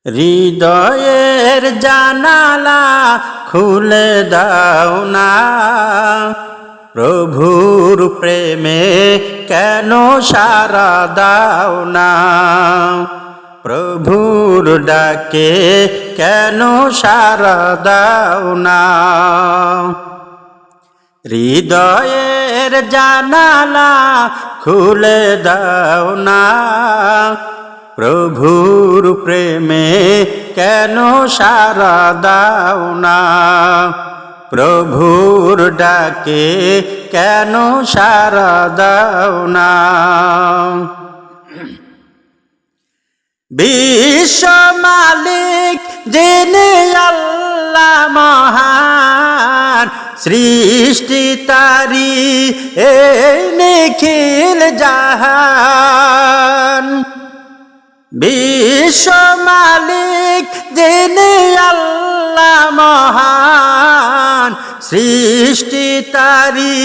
হৃদয়ের জানালা খুলে দাও না, প্রভুর প্রেমে কেন সাড়া দাও না, প্রভুর ডাকে কেন সাড়া দাও না। হৃদয়ের জানালা খুলে দাও না, প্রভুর প্রেমে কেন সাড়া দাও না, প্রভুর ডাকে কেন সাড়া দাও না। বিশ্ব মালিক যিনি আল্লাহ মহান, সৃষ্টি তারি এই নিখিল জাহান। বিশ্ব মালিক যিনি আল্লাহ মহান, সৃষ্টি তারি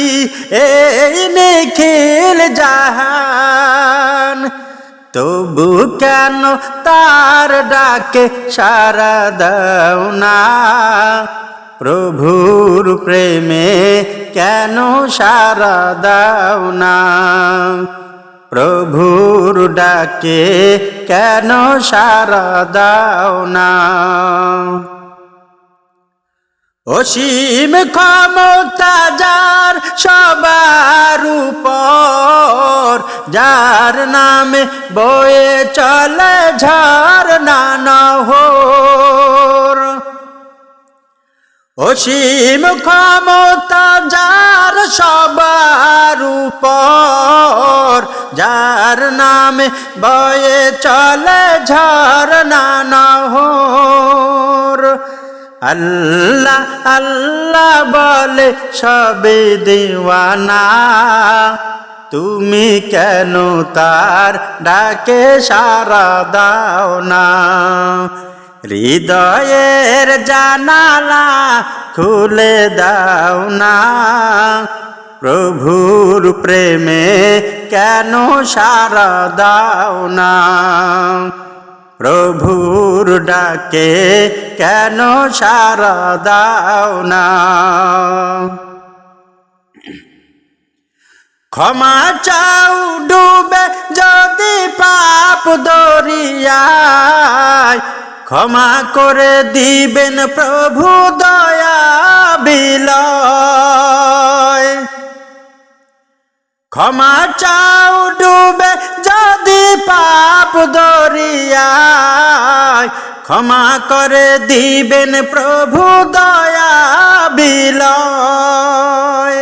এই নিখিল জাহান। তবু কেন তার ডাকে সাড়া দাও না, প্রভুর প্রেমে কেন সাড়া দাও না, প্রভুর ডাকে কেন সাড়া দাও না। অসীম ক্ষমতা যার সবার উপর, যার নামে বয়ে চলে ঝরনা নহর। অসীম ক্ষমতা যার সবার উপর, যার নামে বয়ে চলে ঝরনা নহর। আল্লাহ আল্লাহ বলে সবে দিওয়ানা, তুমি কেন তার ডাকে সাড়া দাও না। হৃদয়ের জানালা খুলে দাও না, প্রভুর প্রেমে কেন সাড়া দাও না, প্রভুর ডাকে কেন সাড়া দাও না। ক্ষমা চাও ডুবে যদি পাপ দরিয়ায়, ক্ষমা করে দিবেন প্রভু দয়া বিলয়। ক্ষমা চাও ডুবে যদি পাপ দরিয়ায়, ক্ষমা করে দিবেন প্রভু দয়া বিলয়।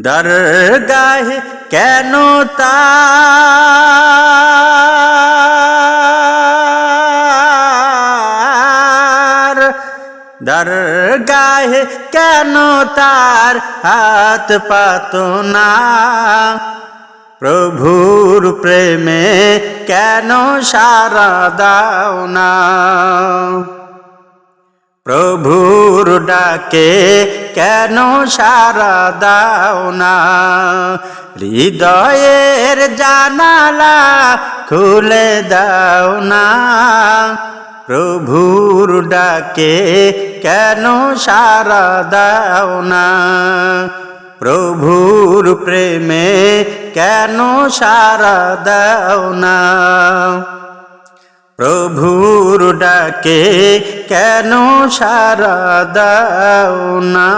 দরগাহে কেন তার, দরগাহে কেন তার হাত পাতো না, প্রভুর প্রেমে কেন সাড়া দাও না, প্রভুর ডাকে কেন সাড়া দাও না। হৃদয়ের জানালা খুলে দাও না, প্রভুর ডাকে কেন সাড়া দাও না, প্রভুর প্রেমে কেন সাড়া দাও না, প্রভুর ডাকে কেন সাড়া দাও না।